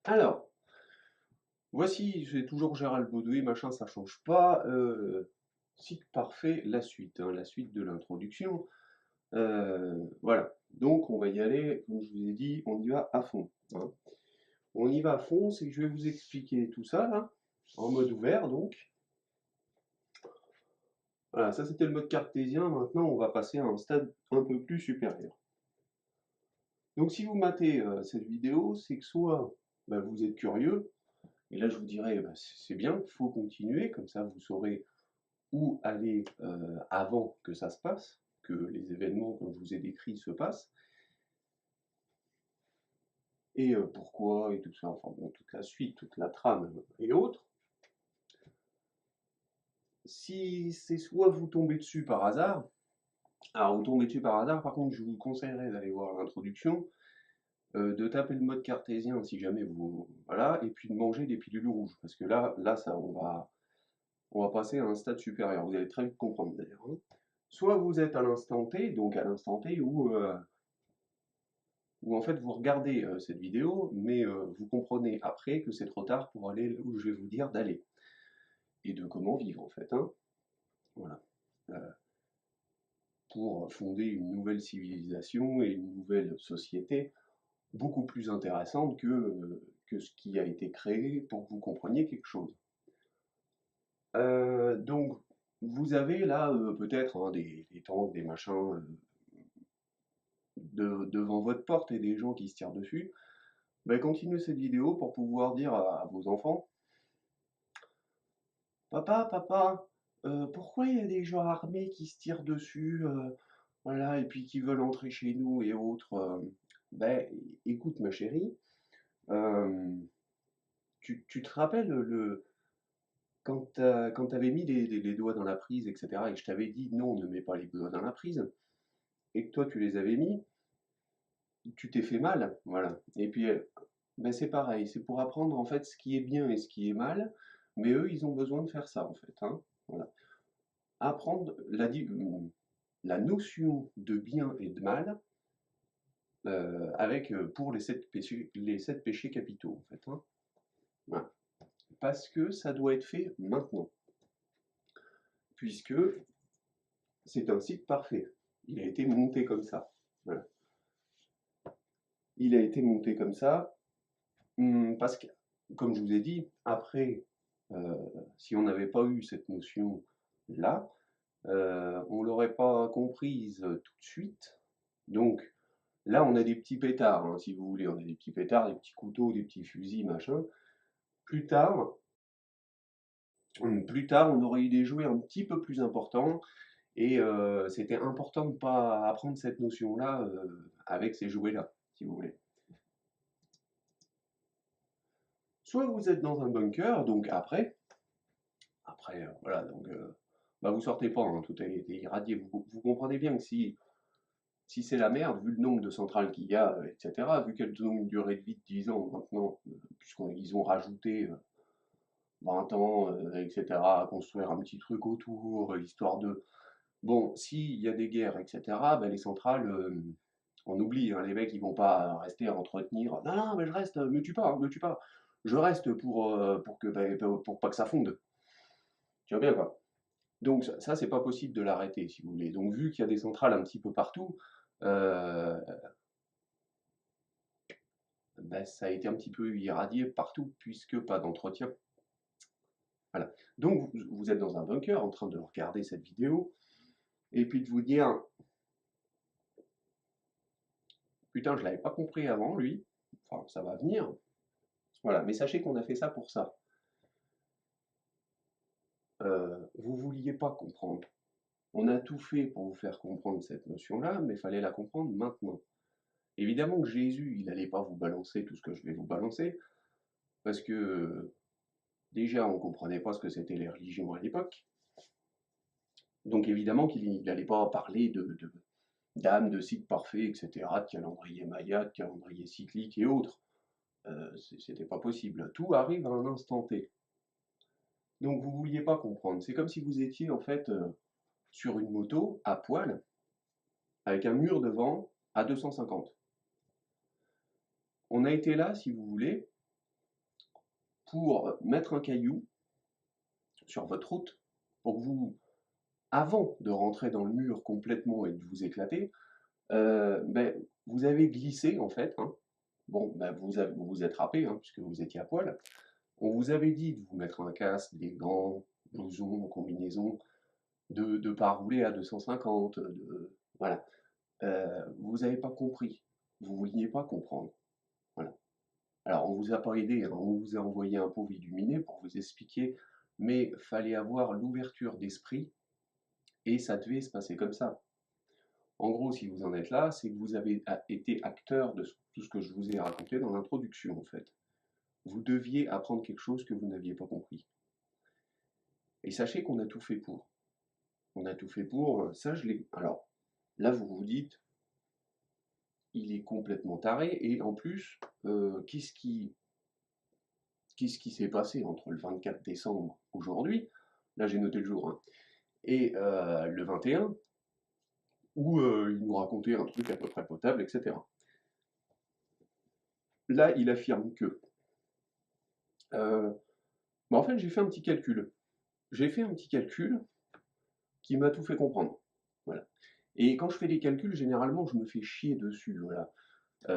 Alors, voici, c'est toujours Gérald Baudouin, machin, ça change pas. Site parfait, la suite, hein, la suite de l'introduction. Voilà, donc on va y aller, comme je vous ai dit, on y va à fond, hein. On y va à fond, c'est que je vais vous expliquer tout ça, là, en mode ouvert, donc. Voilà, ça c'était le mode cartésien, maintenant on va passer à un stade un peu plus supérieur. Donc si vous matez cette vidéo, c'est que soit bah, vous êtes curieux, et là je vous dirais, bah, c'est bien, il faut continuer, comme ça vous saurez où aller avant que ça se passe, que les événements, comme je vous ai décrits, se passent, et pourquoi, et tout ça, enfin bon, toute la suite, toute la trame et autres. Si c'est soit vous tombez dessus par hasard, alors vous tombez dessus par hasard, par contre je vous conseillerais d'aller voir l'introduction, de taper le mode cartésien si jamais vous... Voilà, et puis de manger des pilules rouges, parce que là ça, on va passer à un stade supérieur, vous allez très vite comprendre d'ailleurs, hein. Soit vous êtes à l'instant T, donc à l'instant T où en fait vous regardez cette vidéo, mais vous comprenez après que c'est trop tard pour aller là où je vais vous dire d'aller, et de comment vivre en fait, hein. Voilà. Euh, pour fonder une nouvelle civilisation et une nouvelle société beaucoup plus intéressante que ce qui a été créé pour que vous compreniez quelque chose. Donc, vous avez là peut-être hein, des tanks, des machins devant votre porte et des gens qui se tirent dessus. Ben, continuez cette vidéo pour pouvoir dire à vos enfants: Papa, papa, pourquoi il y a des gens armés qui se tirent dessus, voilà, et puis qui veulent entrer chez nous et autres. Ben, écoute ma chérie, euh, tu te rappelles quand tu avais mis les doigts dans la prise, etc., et que je t'avais dit non, ne mets pas les doigts dans la prise, et que toi tu les avais mis, tu t'es fait mal, voilà. Et puis, ben c'est pareil, c'est pour apprendre en fait ce qui est bien et ce qui est mal, mais eux ils ont besoin de faire ça en fait, hein, voilà. Apprendre la notion de bien et de mal avec pour les sept péchés capitaux, en fait, hein. Voilà. Parce que ça doit être fait maintenant, puisque c'est un site parfait. Il a été monté comme ça. Voilà. Il a été monté comme ça, parce que, comme je vous ai dit, après, euh, si on n'avait pas eu cette notion-là, on l'aurait pas comprise tout de suite. Donc, là, on a des petits pétards, hein, si vous voulez. On a des petits pétards, des petits couteaux, des petits fusils, machin. Plus tard, on aurait eu des jouets un petit peu plus importants. Et c'était important de ne pas apprendre cette notion-là avec ces jouets-là, si vous voulez. Soit vous êtes dans un bunker, donc après voilà, donc bah vous sortez pas, hein, tout a été irradié. Vous comprenez bien que si c'est la merde, vu le nombre de centrales qu'il y a, etc., vu qu'elles ont une durée de vie de 10 ans maintenant, puisqu'ils ont rajouté 20 ans, etc., à construire un petit truc autour, histoire de... Bon, s'il y a des guerres, etc., ben les centrales, on oublie, hein, les mecs, ils vont pas rester à entretenir. Non, non, mais je reste, me tue pas, me tue pas. Je reste pour que, ben, pour pas que ça fonde. Tu vois bien, quoi. Donc, ça c'est pas possible de l'arrêter, si vous voulez. Donc, vu qu'il y a des centrales un petit peu partout, euh, ben, ça a été un petit peu irradié partout, puisque pas d'entretien. Voilà. Donc, vous êtes dans un bunker en train de regarder cette vidéo, et puis de vous dire, putain, je l'avais pas compris avant, lui. Enfin, ça va venir. Voilà, mais sachez qu'on a fait ça pour ça. Vous vouliez pas comprendre. On a tout fait pour vous faire comprendre cette notion-là, mais il fallait la comprendre maintenant. Évidemment que Jésus, il n'allait pas vous balancer tout ce que je vais vous balancer, parce que déjà, on ne comprenait pas ce que c'était les religions à l'époque. Donc évidemment qu'il n'allait pas parler d'âme, de sites parfaits, etc., de calendrier maya, de calendrier cyclique et autres. C'était pas possible. Tout arrive à un instant T. Donc vous vouliez pas comprendre. C'est comme si vous étiez en fait sur une moto à poil avec un mur devant à 250. On a été là, si vous voulez, pour mettre un caillou sur votre route, pour que vous, avant de rentrer dans le mur complètement et de vous éclater, ben, vous avez glissé en fait, hein. Bon, ben, vous vous êtes râpé, hein, puisque vous étiez à poil. On vous avait dit de vous mettre un casque, des gants, blousons, combinaisons, de ne pas rouler à 250, voilà. Vous n'avez pas compris. Vous ne vouliez pas comprendre. Voilà. Alors, on vous a pas aidé, hein, on vous a envoyé un pauvre illuminé pour vous expliquer, mais fallait avoir l'ouverture d'esprit et ça devait se passer comme ça. En gros, si vous en êtes là, c'est que vous avez été acteur de tout ce que je vous ai raconté dans l'introduction, en fait. Vous deviez apprendre quelque chose que vous n'aviez pas compris. Et sachez qu'on a tout fait pour. On a tout fait pour. Ça, je l'ai. Alors, là, vous vous dites, il est complètement taré. Et en plus, qu'est-ce qui s'est passé entre le 24 décembre, aujourd'hui, là j'ai noté le jour, hein, et le 21, où il nous racontait un truc à peu près potable, etc. Là, il affirme que. En fait, j'ai fait un petit calcul. J'ai fait un petit calcul qui m'a tout fait comprendre. Voilà. Et quand je fais des calculs, généralement, je me fais chier dessus. Voilà.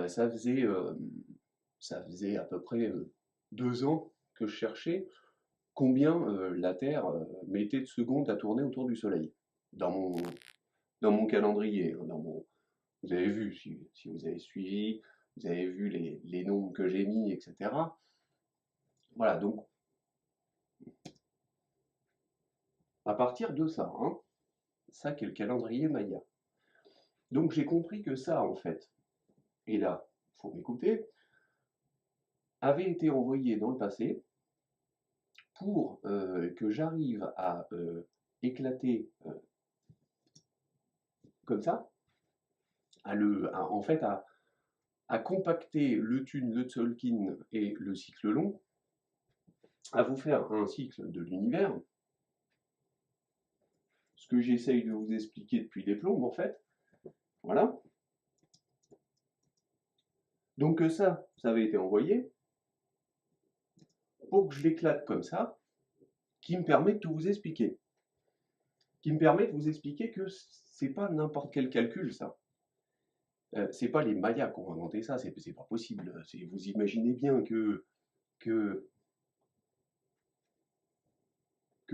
Ça faisait à peu près 2 ans que je cherchais combien la Terre mettait de secondes à tourner autour du Soleil. Dans mon, dans mon calendrier, hein, vous avez vu, si vous avez suivi, vous avez vu les nombres que j'ai mis, etc. Voilà, donc à partir de ça, hein, ça qui est le calendrier Maya. Donc j'ai compris que ça, en fait, et là, il faut m'écouter, avait été envoyé dans le passé pour que j'arrive à éclater comme ça, en fait, à compacter le Thun, le Tzolk'in et le cycle long, à vous faire un cycle de l'univers, ce que j'essaye de vous expliquer depuis des plombes, en fait. Voilà. Donc ça avait été envoyé pour que je l'éclate comme ça, qui me permet de tout vous expliquer. Qui me permet de vous expliquer que c'est pas n'importe quel calcul, ça. C'est pas les Mayas qui ont inventé ça, c'est pas possible. Vous imaginez bien que, que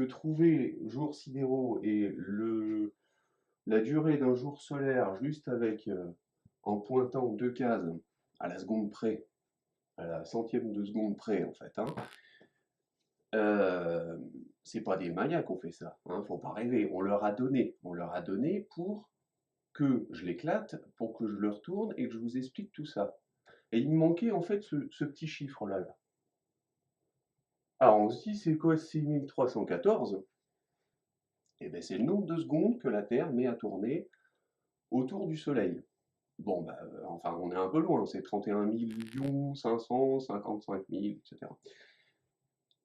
trouver jour sidéraux et la durée d'un jour solaire juste avec, en pointant 2 cases à la seconde près, à la centième de seconde près en fait, hein, c'est pas des Mayas qui ont fait ça, hein, faut pas rêver. On leur a donné pour que je l'éclate, pour que je le retourne et que je vous explique tout ça. Et il me manquait en fait ce petit chiffre-là. Là. Alors on se dit, c'est quoi 6314? Eh bien c'est le nombre de secondes que la Terre met à tourner autour du Soleil. Bon, bah, enfin, on est un peu loin, c'est 31 555 000, etc.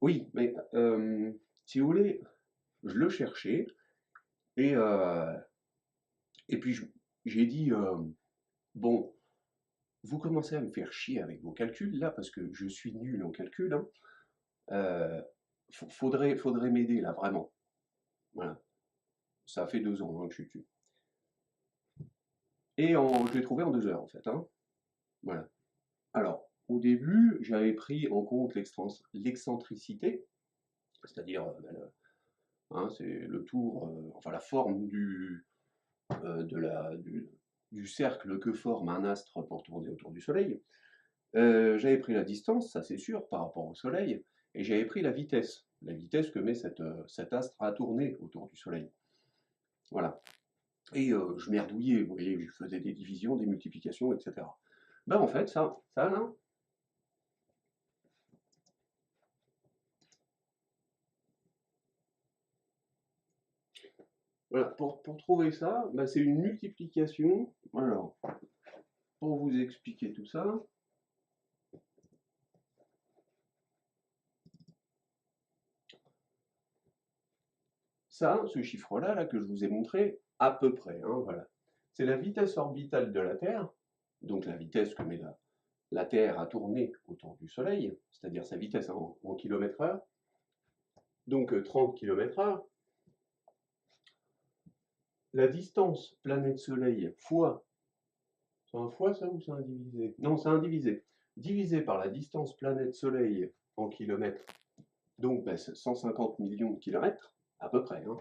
Oui, mais si vous voulez, je le cherchais, et, et puis j'ai dit, bon, vous commencez à me faire chier avec vos calculs, là, parce que je suis nul en calcul, hein. Faudrait m'aider, là, vraiment. Voilà. Ça fait 2 ans hein, que je suis dessus. Et je l'ai trouvé en 2 heures, en fait, hein. Voilà. Alors, au début, j'avais pris en compte l'excentricité, c'est-à-dire hein, c'est le tour, enfin la forme du cercle que forme un astre pour tourner autour du Soleil. J'avais pris la distance, ça c'est sûr, par rapport au Soleil, et j'avais pris la vitesse que met cet astre à tourner autour du Soleil. Voilà. Et je merdouillais, vous voyez, je faisais des divisions, des multiplications, etc. Ben en fait, ça là, voilà, pour trouver ça, ben, c'est une multiplication. Alors, pour vous expliquer tout ça, ce chiffre-là là, que je vous ai montré, à peu près, hein, voilà. C'est la vitesse orbitale de la Terre, donc la vitesse que met la Terre a tourné autour du Soleil, c'est-à-dire sa vitesse en km/h, donc 30 km/h, la distance planète-Soleil fois, c'est un fois ça ou c'est un divisé? Non, c'est un divisé. Divisé par la distance planète-Soleil en kilomètres, donc c'est 150 millions de kilomètres, à peu près. Hein.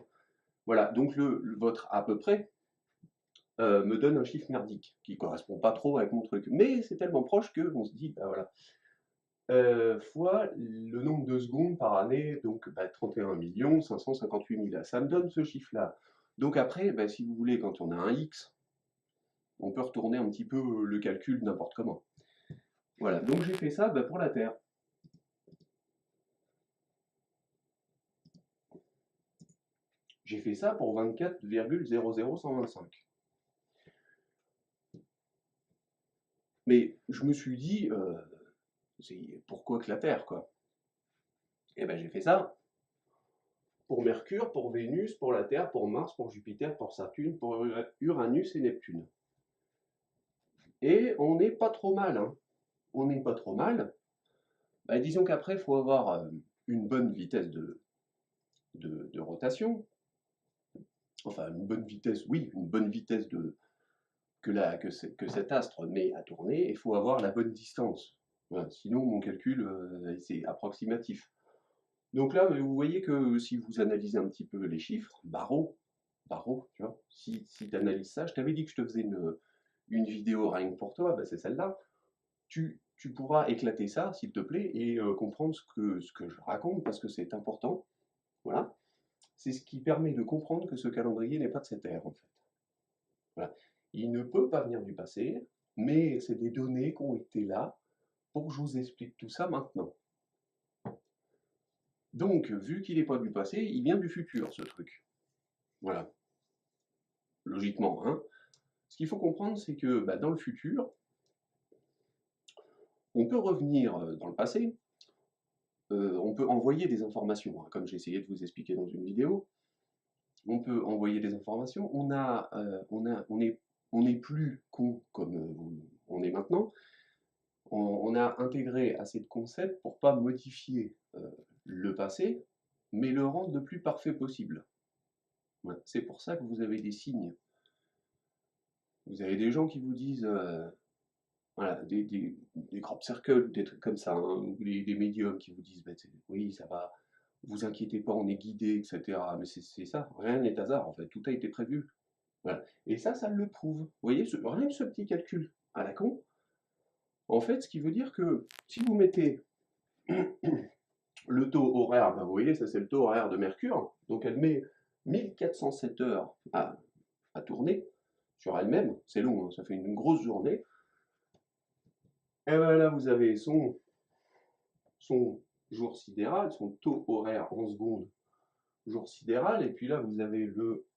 Voilà, donc votre à peu près me donne un chiffre merdique, qui correspond pas trop avec mon truc. Mais c'est tellement proche qu'on se dit, bah voilà. Fois le nombre de secondes par année, donc 31 558 000. Ça me donne ce chiffre-là. Donc après, si vous voulez, quand on a un X, on peut retourner un petit peu le calcul n'importe comment. Voilà, donc j'ai fait ça pour la Terre. J'ai fait ça pour 24,00125. Mais je me suis dit, pourquoi que la Terre, quoi? Et j'ai fait ça pour Mercure, pour Vénus, pour la Terre, pour Mars, pour Jupiter, pour Saturne, pour Uranus et Neptune. Et on n'est pas trop mal, hein. On n'est pas trop mal. Disons qu'après, il faut avoir une bonne vitesse de rotation. Enfin, une bonne vitesse, oui, une bonne vitesse que cet astre met à tourner. Il faut avoir la bonne distance. Voilà, sinon, mon calcul, c'est approximatif. Donc là, vous voyez que si vous analysez un petit peu les chiffres, Barreau, tu vois, si tu analyses ça, je t'avais dit que je te faisais une vidéo rien que pour toi, c'est celle-là. Tu pourras éclater ça, s'il te plaît, et comprendre ce que je raconte, parce que c'est important. Voilà. C'est ce qui permet de comprendre que ce calendrier n'est pas de cette ère, en fait. Voilà. Il ne peut pas venir du passé, mais c'est des données qui ont été là pour que je vous explique tout ça maintenant. Donc, vu qu'il n'est pas du passé, il vient du futur, ce truc. Voilà. Logiquement, hein. Ce qu'il faut comprendre, c'est que dans le futur, on peut revenir dans le passé, on peut envoyer des informations, hein, comme j'ai essayé de vous expliquer dans une vidéo. On peut envoyer des informations. On n'est plus con comme on est maintenant. On a intégré assez de concepts pour pas modifier le passé, mais le rendre le plus parfait possible. Voilà. C'est pour ça que vous avez des signes. Vous avez des gens qui vous disent, voilà, des crop circles, des trucs comme ça, hein, ou des médiums qui vous disent, oui, ça va, vous inquiétez pas, on est guidé, etc. Mais c'est ça, rien n'est hasard, en fait, tout a été prévu. Voilà. Et ça le prouve. Vous voyez, rien que ce petit calcul à la con, en fait, ce qui veut dire que si vous mettez le taux horaire, vous voyez, ça c'est le taux horaire de Mercure, donc elle met 1407 heures à tourner sur elle-même, c'est long, hein, ça fait une grosse journée. Et là, vous avez son jour sidéral, son taux horaire en secondes, jour sidéral, et puis là, vous avez le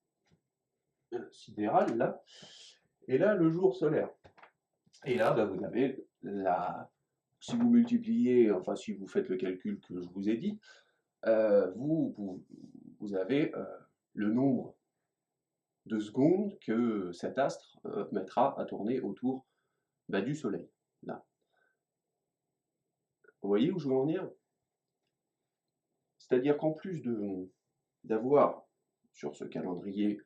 sidéral, là, et là, le jour solaire. Et là, vous avez si vous multipliez, enfin, si vous faites le calcul que je vous ai dit, vous avez le nombre de secondes que cet astre mettra à tourner autour du Soleil. Là. Vous voyez où je veux en venir? C'est-à-dire qu'en plus d'avoir sur ce calendrier,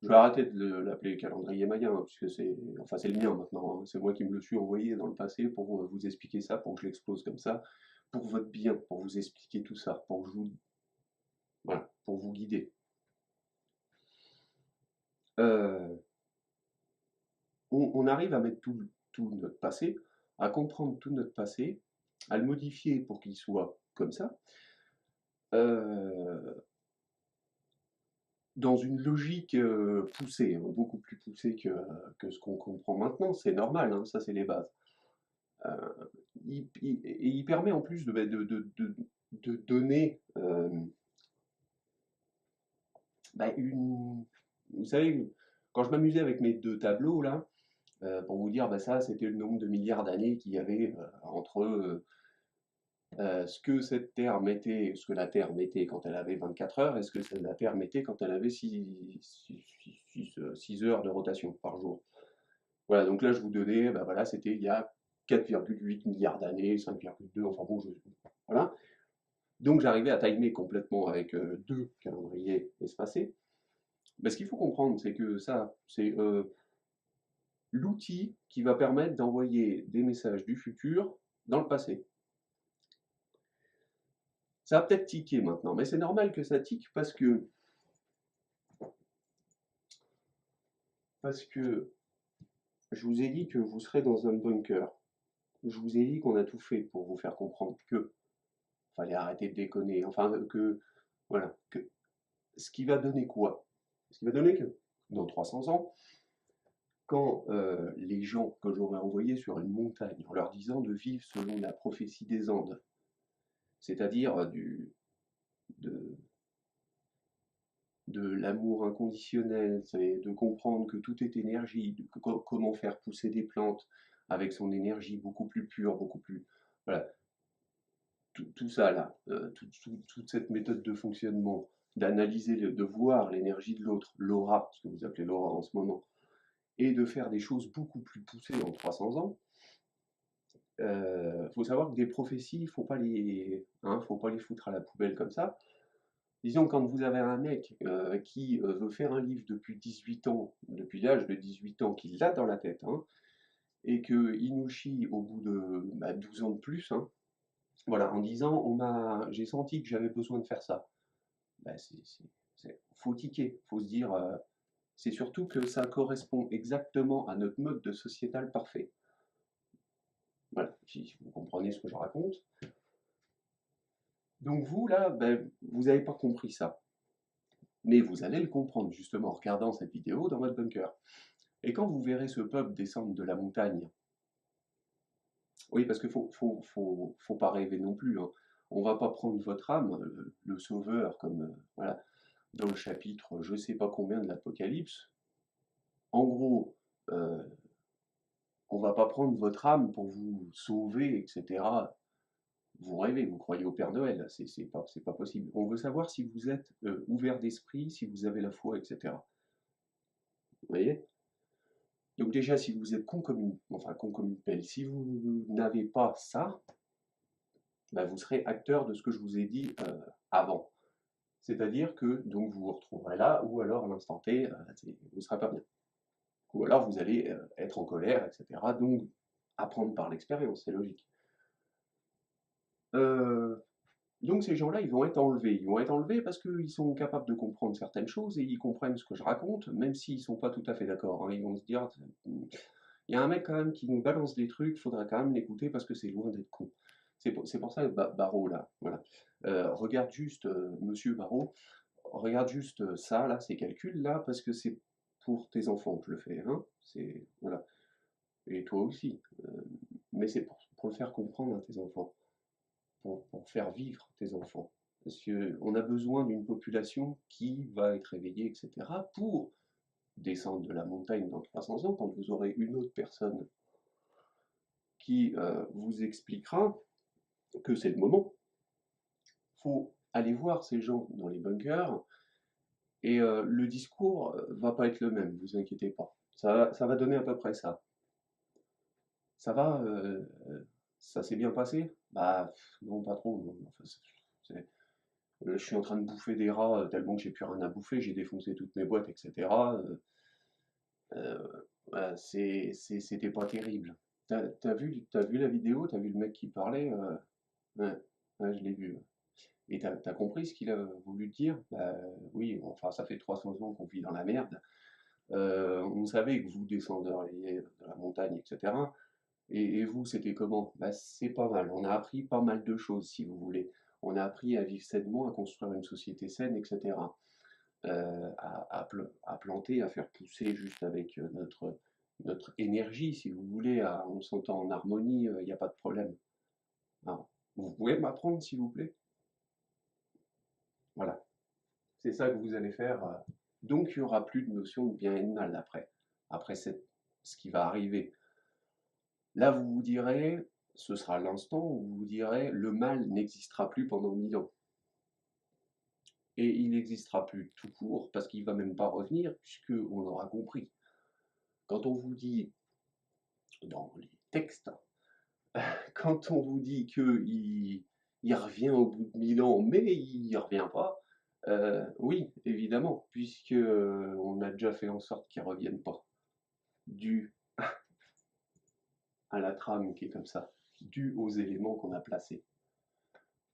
je vais arrêter de l'appeler calendrier maya, hein, puisque c'est le mien maintenant, hein, c'est moi qui me le suis envoyé dans le passé pour vous expliquer ça, pour que je l'explose comme ça, pour votre bien, pour vous expliquer tout ça, pour vous guider. On arrive à mettre tout notre passé, à comprendre tout notre passé, à le modifier pour qu'il soit comme ça, dans une logique poussée, hein, beaucoup plus poussée que ce qu'on comprend maintenant. C'est normal, hein, ça c'est les bases. Il permet en plus de donner Vous savez, quand je m'amusais avec mes deux tableaux là, pour vous dire, ça c'était le nombre de milliards d'années qu'il y avait entre ce que cette Terre mettait, ce que la Terre mettait quand elle avait 24 heures et ce que la Terre mettait quand elle avait 6 heures de rotation par jour. Voilà, donc là je vous donnais, voilà, c'était il y a 4,8 milliards d'années, 5,2, enfin bon, voilà. Donc j'arrivais à timer complètement avec 2 calendriers espacés. Mais ce qu'il faut comprendre, c'est que ça, c'est l'outil qui va permettre d'envoyer des messages du futur dans le passé. Ça va peut-être tiquer maintenant, mais c'est normal que ça tique parce que je vous ai dit que vous serez dans un bunker. Je vous ai dit qu'on a tout fait pour vous faire comprendre que fallait arrêter de déconner. Enfin, que voilà, que ce qui va donner quoi? Ce qui va donner que dans 300 ans, quand les gens que j'aurais envoyés sur une montagne en leur disant de vivre selon la prophétie des Andes, c'est-à-dire de, de l'amour inconditionnel, c'est de comprendre que tout est énergie, comment faire pousser des plantes avec son énergie beaucoup plus pure, beaucoup plus... Voilà, tout ça là, toute cette méthode de fonctionnement, d'analyser, de voir l'énergie de l'autre, l'aura, ce que vous appelez l'aura en ce moment, et de faire des choses beaucoup plus poussées en 300 ans, faut savoir que des prophéties, faut pas les foutre à la poubelle comme ça. Disons, quand vous avez un mec qui veut faire un livre depuis 18 ans, depuis l'âge de 18 ans, qu'il l'a dans la tête, hein, et qu'il nous chie au bout de 12 ans de plus, hein, voilà, en disant j'ai senti que j'avais besoin de faire ça. Bah, faut tiquer, faut se dire, c'est surtout que ça correspond exactement à notre mode de sociétal parfait. Voilà, si vous comprenez ce que je raconte. Donc vous, là, ben, vous n'avez pas compris ça. Mais vous allez le comprendre justement en regardant cette vidéo dans votre bunker. Et quand vous verrez ce peuple descendre de la montagne, oui, parce qu'il faut pas rêver non plus, hein. On va pas prendre votre âme, le sauveur, comme voilà, dans le chapitre je sais pas combien de l'Apocalypse. En gros, euh, on va pas prendre votre âme pour vous sauver, etc. Vous rêvez, vous croyez au Père Noël, c'est pas possible. On veut savoir si vous êtes ouvert d'esprit, si vous avez la foi, etc. Vous voyez? Donc déjà, si vous êtes con comme une pelle, si vous n'avez pas ça, bah, vous serez acteur de ce que je vous ai dit avant. C'est-à-dire que donc vous vous retrouverez là, ou alors à l'instant T, vous ne serez pas bien. Ou alors vous allez être en colère, etc. Donc apprendre par l'expérience, c'est logique. Euh, donc ces gens-là, ils vont être enlevés. Ils vont être enlevés parce qu'ils sont capables de comprendre certaines choses et ils comprennent ce que je raconte, même s'ils ne sont pas tout à fait d'accord, hein. Ils vont se dire, il y a un mec quand même qui nous balance des trucs, il faudrait quand même l'écouter parce que c'est loin d'être con. C'est pour ça, Barreau, là, voilà. Regarde juste, monsieur Barreau, regarde juste ça, là, ces calculs, là, parce que c'est pour tes enfants que je le fais, hein. Voilà. Et toi aussi. Mais c'est pour le faire comprendre à tes enfants, pour faire vivre tes enfants. Parce qu'on a besoin d'une population qui va être réveillée, etc., pour descendre de la montagne dans 300 ans, quand vous aurez une autre personne qui vous expliquera que c'est le moment. Il faut aller voir ces gens dans les bunkers, et le discours va pas être le même, vous inquiétez pas. Ça va donner à peu près ça. Ça va, ça s'est bien passé? Bah non, pas trop. Non. Enfin, je suis en train de bouffer des rats tellement que j'ai plus rien à bouffer, j'ai défoncé toutes mes boîtes, etc. Ouais, c'était pas terrible. T'as vu la vidéo? T'as vu le mec qui parlait? Ouais, ouais, je l'ai vu. Et t'as compris ce qu'il a voulu dire? Bah, oui, enfin, ça fait 300 ans qu'on vit dans la merde. On savait que vous descendriez de la montagne, etc. Et vous, c'était comment? Bah, c'est pas mal. On a appris pas mal de choses, si vous voulez. On a appris à vivre sainement, à construire une société saine, etc. À planter, à faire pousser juste avec notre énergie, si vous voulez. On s'entend en harmonie, il n'y a pas de problème. Alors, vous pouvez m'apprendre, s'il vous plaît? Voilà. C'est ça que vous allez faire. Donc, il n'y aura plus de notion de bien et de mal après. Après ce qui va arriver. Là, vous vous direz, ce sera l'instant où vous vous direz, le mal n'existera plus pendant 1000 ans. Et il n'existera plus tout court, parce qu'il ne va même pas revenir, puisqu'on l'aura compris. Quand on vous dit, dans les textes, quand on vous dit qu'il revient au bout de 1000 ans, mais il ne revient pas, oui, évidemment, puisque on a déjà fait en sorte qu'il ne revienne pas, dû à la trame qui est comme ça, dû aux éléments qu'on a placés.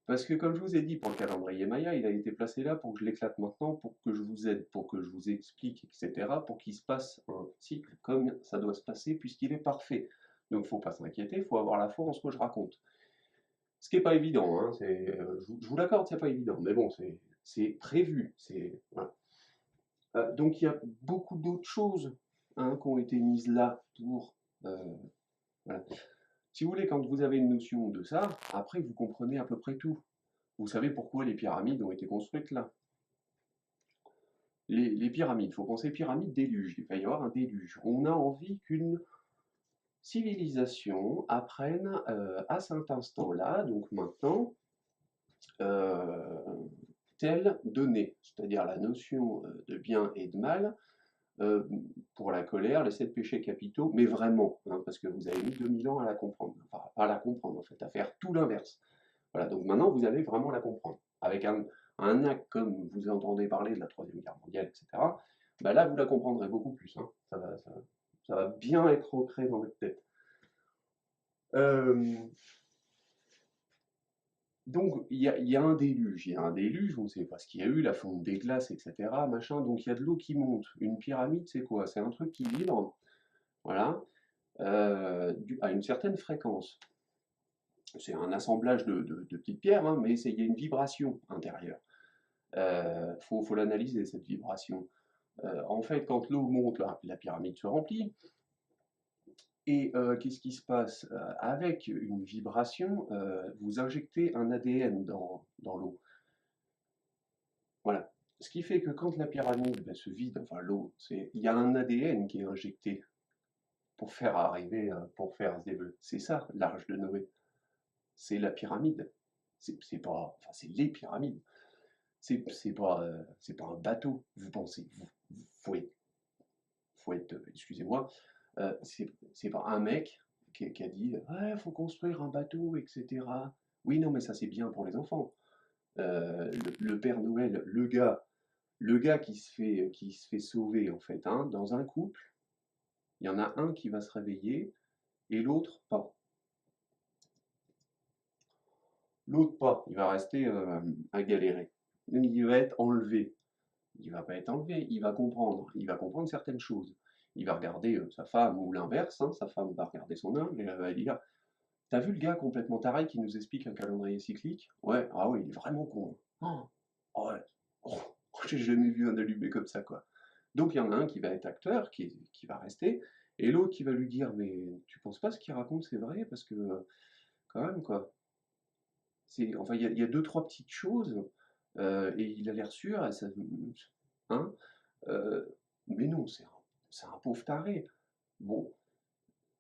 Parce que comme je vous ai dit pour le calendrier Maya, il a été placé là pour que je l'éclate maintenant, pour que je vous aide, pour que je vous explique, etc., pour qu'il se passe un cycle comme ça doit se passer, puisqu'il est parfait. Donc il ne faut pas s'inquiéter, il faut avoir la foi en ce que je raconte. Ce qui n'est pas évident, hein, je vous l'accorde, c'est pas évident, mais bon, c'est prévu. Voilà. Donc il y a beaucoup d'autres choses, hein, qui ont été mises là pour... voilà. Si vous voulez, quand vous avez une notion de ça, après vous comprenez à peu près tout. Vous savez pourquoi les pyramides ont été construites là. Les pyramides, il faut penser pyramide déluge, il va y avoir un déluge. On a envie qu'une civilisation apprenne à cet instant-là, donc maintenant, telle donnée, c'est-à-dire la notion de bien et de mal, euh, pour la colère, les 7 péchés capitaux, mais vraiment, hein, parce que vous avez mis 2000 ans à la comprendre, enfin pas à la comprendre en fait, à faire tout l'inverse. Voilà, donc maintenant vous allez vraiment la comprendre. Avec un acte comme vous entendez parler de la Troisième Guerre mondiale, etc., bah là vous la comprendrez beaucoup plus, hein. Ça va bien être ancré dans votre tête. Euh, Donc, il y a un déluge, on ne sait pas ce qu'il y a eu, la fonte des glaces, etc., machin, donc il y a de l'eau qui monte. Une pyramide, c'est quoi? C'est un truc qui vibre, voilà, à une certaine fréquence. C'est un assemblage de petites pierres, hein, mais il y a une vibration intérieure. Faut l'analyser, cette vibration. En fait, quand l'eau monte, la pyramide se remplit, et qu'est-ce qui se passe? Avec une vibration, vous injectez un ADN dans l'eau. Voilà. Ce qui fait que quand la pyramide se vide, enfin l'eau, il y a un ADN qui est injecté pour faire arriver, pour faire se développer. C'est ça, l'arche de Noé. C'est la pyramide. C'est pas, enfin c'est les pyramides. C'est pas un bateau. Vous pensez, faut être, excusez-moi, c'est pas un mec qui a dit, ouais, faut construire un bateau, etc. Oui, non, mais ça c'est bien pour les enfants. Le Père Noël, le gars qui se fait sauver, en fait, hein, dans un couple, il y en a un qui va se réveiller et l'autre pas. L'autre pas, il va rester à galérer. Il va être enlevé. Il va pas être enlevé, il va comprendre certaines choses. Il va regarder sa femme ou l'inverse, hein, sa femme va regarder son homme et elle va dire, t'as vu le gars complètement taré qui nous explique un calendrier cyclique? Ouais, ah ouais, il est vraiment con. Oh, ouais. Oh, j'ai jamais vu un allumé comme ça, quoi. Donc il y en a un qui va être acteur, qui va rester, et l'autre qui va lui dire, mais tu penses pas ce qu'il raconte, c'est vrai, parce que quand même, quoi. Enfin, il y a deux, trois petites choses, et il a l'air sûr, et ça, hein, euh, mais non, c'est un pauvre taré. Bon,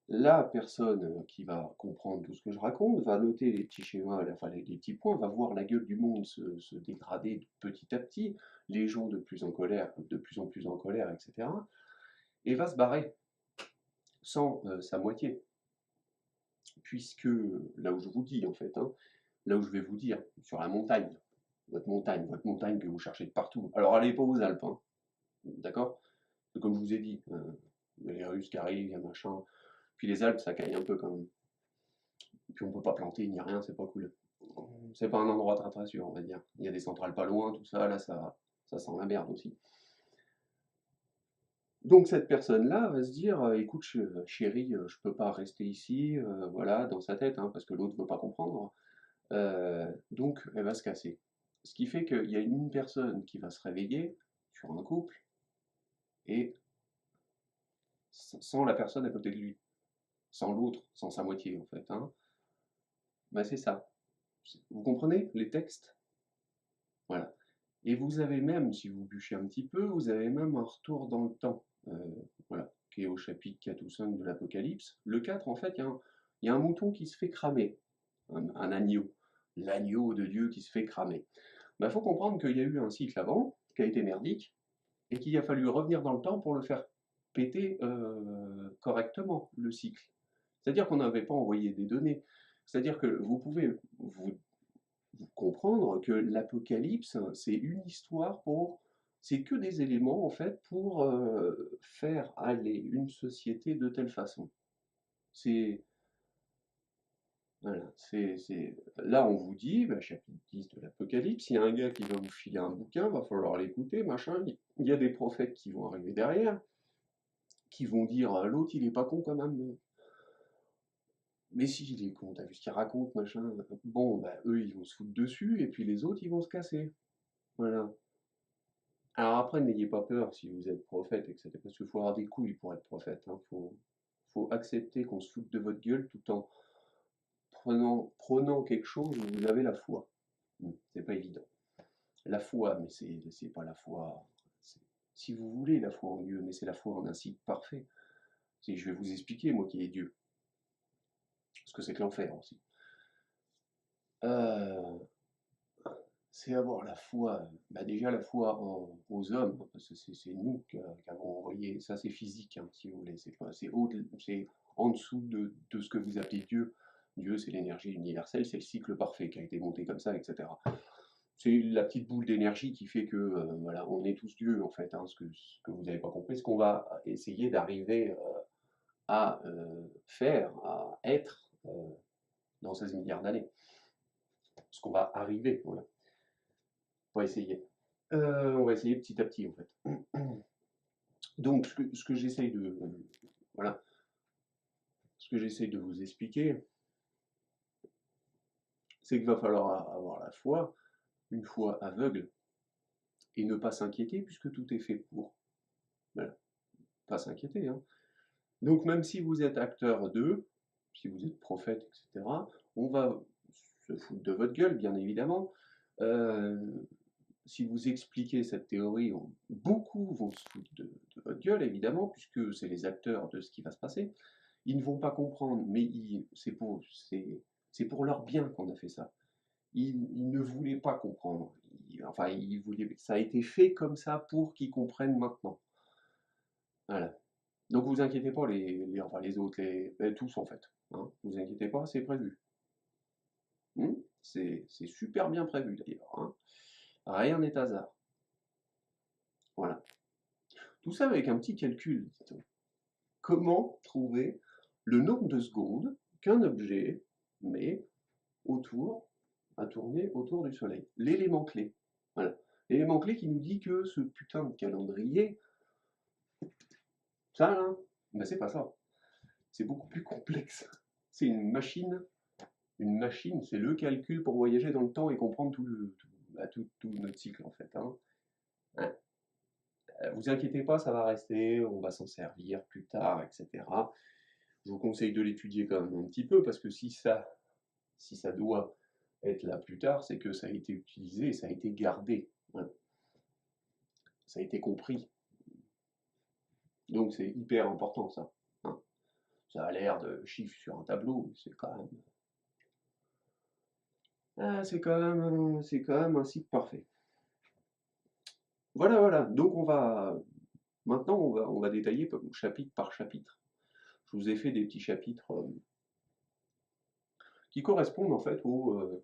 la personne qui va comprendre tout ce que je raconte va noter les petits schémas, enfin les petits points, va voir la gueule du monde se dégrader petit à petit, les gens de plus en colère, de plus en plus en colère, etc. Et va se barrer sans sa moitié. Puisque là où je vous dis en fait, hein, là où je vais vous dire, sur la montagne, votre montagne que vous cherchez de partout. Alors allez pas aux Alpes, hein, d'accord? Comme je vous ai dit, il y a les Russes qui arrivent, il y a machin. Puis les Alpes, ça caille un peu quand même. Puis on peut pas planter ni rien, c'est pas cool. C'est pas un endroit très très sûr, on va dire. Il y a des centrales pas loin, tout ça, là ça sent la merde aussi. Donc cette personne-là va se dire, écoute chérie, je peux pas rester ici, voilà, dans sa tête, hein, parce que l'autre veut pas comprendre. Donc elle va se casser. Ce qui fait qu'il y a une personne qui va se réveiller sur un couple et sans la personne à côté de lui, sans l'autre, sans sa moitié en fait, hein. Bah c'est ça. Vous comprenez les textes? Voilà. Et vous avez même, si vous bûchez un petit peu, vous avez même un retour dans le temps, voilà, qui est au chapitre 4 ou 5 de l'Apocalypse. Le 4, en fait, il y a un mouton qui se fait cramer, un agneau, l'agneau de Dieu qui se fait cramer. Il faut comprendre qu'il y a eu un cycle avant, qui a été merdique, et qu'il a fallu revenir dans le temps pour le faire péter correctement, le cycle. C'est-à-dire qu'on n'avait pas envoyé des données. C'est-à-dire que vous pouvez vous comprendre que l'Apocalypse, c'est une histoire pour... C'est que des éléments, en fait, pour faire aller une société de telle façon. C'est... Voilà, là, on vous dit, bah, chapitre 10 de l'Apocalypse, il y a un gars qui va vous filer un bouquin, va falloir l'écouter, machin. Il y a des prophètes qui vont arriver derrière, qui vont dire, l'autre, il est pas con quand même. Mais si, il est con, t'as vu ce qu'il raconte, machin. Bon, bah, eux, ils vont se foutre dessus, et puis les autres, ils vont se casser. Voilà. Alors après, n'ayez pas peur si vous êtes prophète, etc. Parce qu'il faut avoir des couilles pour être prophète. Hein. Faut accepter qu'on se foute de votre gueule tout en prenant quelque chose où vous avez la foi. C'est pas évident. La foi, mais c'est pas la foi. Si vous voulez la foi en Dieu, mais c'est la foi en un cycle parfait. Je vais vous expliquer, moi qui est Dieu, ce que c'est que l'enfer aussi. Euh, c'est avoir la foi, bah déjà la foi aux hommes, hein, parce que c'est nous qui avons envoyé, ça c'est physique, hein, si vous voulez, c'est en dessous de ce que vous appelez Dieu. Dieu, c'est l'énergie universelle, c'est le cycle parfait qui a été monté comme ça, etc. C'est la petite boule d'énergie qui fait que, voilà, on est tous Dieu, en fait, hein, ce que vous n'avez pas compris, ce qu'on va essayer d'arriver à faire, à être dans 16 milliards d'années. Ce qu'on va arriver, voilà. On va essayer. On va essayer petit à petit, en fait. Donc, ce que j'essaye de, voilà, ce que j'essaye de vous expliquer, c'est qu'il va falloir avoir la foi, une foi aveugle, et ne pas s'inquiéter puisque tout est fait pour. Voilà. Pas s'inquiéter, hein. Donc, même si vous êtes acteur d'eux, si vous êtes prophète, etc., on va se foutre de votre gueule, bien évidemment. Euh, si vous expliquez cette théorie, beaucoup vont se foutre de votre gueule, évidemment, puisque c'est les acteurs de ce qui va se passer. Ils ne vont pas comprendre, mais c'est pour leur bien qu'on a fait ça. Ils ne voulaient pas comprendre. Enfin, ça a été fait comme ça pour qu'ils comprennent maintenant. Voilà. Donc vous inquiétez pas, enfin, les autres, tous en fait. Hein. Vous inquiétez pas, c'est prévu. C'est super bien prévu d'ailleurs. Hein. Rien n'est hasard. Voilà. Tout ça avec un petit calcul, dit-on. Comment trouver le nombre de secondes qu'un objet met à tourner autour du Soleil? L'élément clé. Voilà. L'élément clé qui nous dit que ce putain de calendrier, ça là, ben c'est pas ça. C'est beaucoup plus complexe. C'est une machine, c'est le calcul pour voyager dans le temps et comprendre tout notre cycle en fait. Hein. Hein. Vous inquiétez pas, ça va rester, on va s'en servir plus tard, etc. Je vous conseille de l'étudier quand même un petit peu, parce que si ça doit être là plus tard, c'est que ça a été utilisé, ça a été gardé. Voilà. Ça a été compris. Donc c'est hyper important ça. Hein. Ça a l'air de chiffres sur un tableau, c'est quand même. C'est quand même un cycle parfait. Voilà, voilà. Donc maintenant on va détailler chapitre par chapitre. Je vous ai fait des petits chapitres qui correspondent en fait au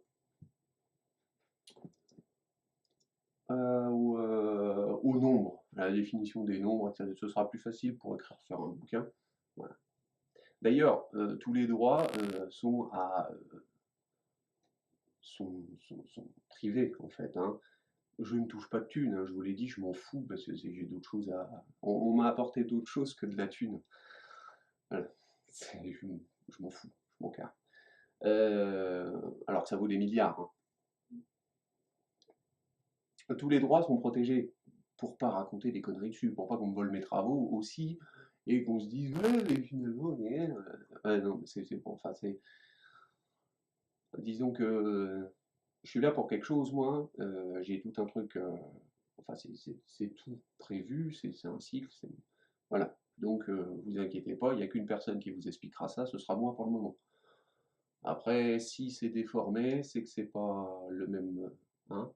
nombre, à la définition des nombres, etc. Ce sera plus facile pour écrire, faire un bouquin. Voilà. D'ailleurs, tous les droits sont privés en fait. Hein. Je ne touche pas de thunes, hein, je vous l'ai dit, je m'en fous parce que j'ai d'autres choses à. On m'a apporté d'autres choses que de la thune. Voilà. Je m'en fous, je m'en carre. Alors que ça vaut des milliards. Hein. Tous les droits sont protégés pour pas raconter des conneries dessus, pour pas qu'on me vole mes travaux aussi et qu'on se dise ouais mais finalement non c'est bon, enfin c'est disons que je suis là pour quelque chose moi, j'ai tout un truc enfin c'est tout prévu, c'est un cycle, voilà. Donc vous inquiétez pas, il n'y a qu'une personne qui vous expliquera ça, ce sera moi pour le moment. Après si c'est déformé, c'est que c'est pas le même hein.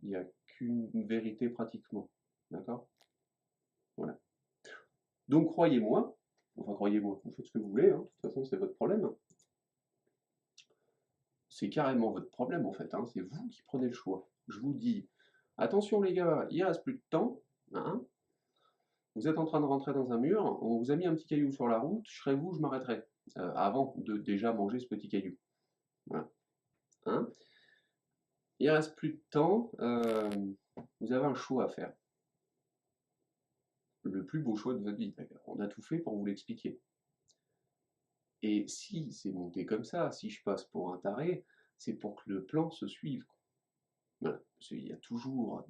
Il n'y a qu'une vérité pratiquement. D'accord. Voilà. Donc croyez-moi, Enfin, croyez-moi, vous faites ce que vous voulez, hein. De toute façon, c'est votre problème. C'est carrément votre problème, en fait, hein. C'est vous qui prenez le choix. Je vous dis, attention les gars, il reste plus de temps, hein. Vous êtes en train de rentrer dans un mur, on vous a mis un petit caillou sur la route, je serais vous, je m'arrêterais, avant de déjà manger ce petit caillou. Voilà. Hein. Il reste plus de temps, vous avez un choix à faire. Le plus beau choix de votre vie, d'ailleurs. On a tout fait pour vous l'expliquer. Et si c'est monté comme ça, si je passe pour un taré, c'est pour que le plan se suive. Voilà. Parce qu'il y a toujours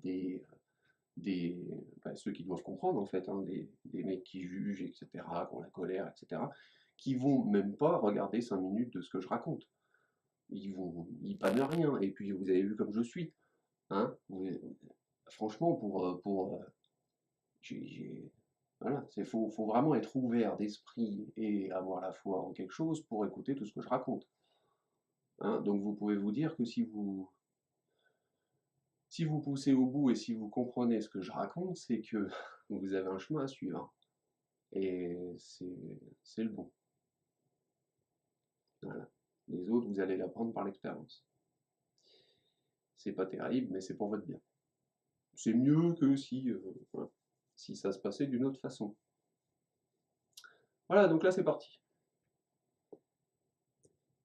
ceux qui doivent comprendre en fait, hein, des mecs qui jugent, etc., qui ont la colère, etc., qui vont même pas regarder 5 minutes de ce que je raconte. Ils pannent rien. Et puis vous avez vu comme je suis, hein. Franchement, voilà, faut vraiment être ouvert d'esprit et avoir la foi en quelque chose pour écouter tout ce que je raconte. Hein. Donc vous pouvez vous dire que si vous poussez au bout et si vous comprenez ce que je raconte, c'est que vous avez un chemin à suivre. Et c'est le bon. Voilà. Les autres, vous allez l'apprendre par l'expérience. C'est pas terrible, mais c'est pour votre bien. C'est mieux que voilà, si ça se passait d'une autre façon. Voilà, donc là c'est parti.